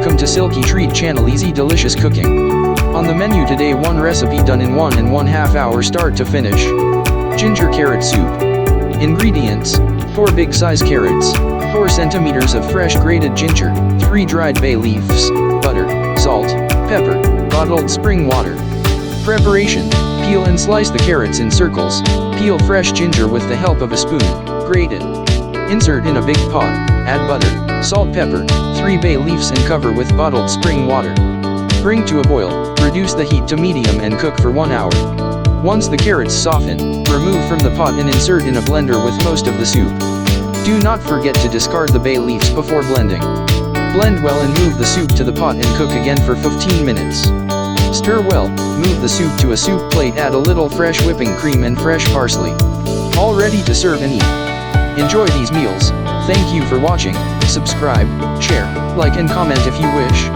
Welcome to Silkytreat Channel, easy delicious cooking. On the menu today, one recipe done in 1.5 hours start to finish. Ginger carrot soup. Ingredients: 4 big size carrots, 4 centimeters of fresh grated ginger, 3 dried bay leaves, butter, salt, pepper, bottled spring water. Preparation: peel and slice the carrots in circles, peel fresh ginger with the help of a spoon, grate it. Insert in a big pot, add butter, salt, pepper, 3 bay leaves and cover with bottled spring water. Bring to a boil, reduce the heat to medium and cook for 1 hour. Once the carrots soften, remove from the pot and insert in a blender with most of the soup. Do not forget to discard the bay leaves before blending. Blend well and move the soup to the pot and cook again for 15 minutes. Stir well, move the soup to a soup plate, add a little fresh whipping cream and fresh parsley. All ready to serve and eat. Enjoy these meals. Thank you for watching. Subscribe, share, like and comment if you wish.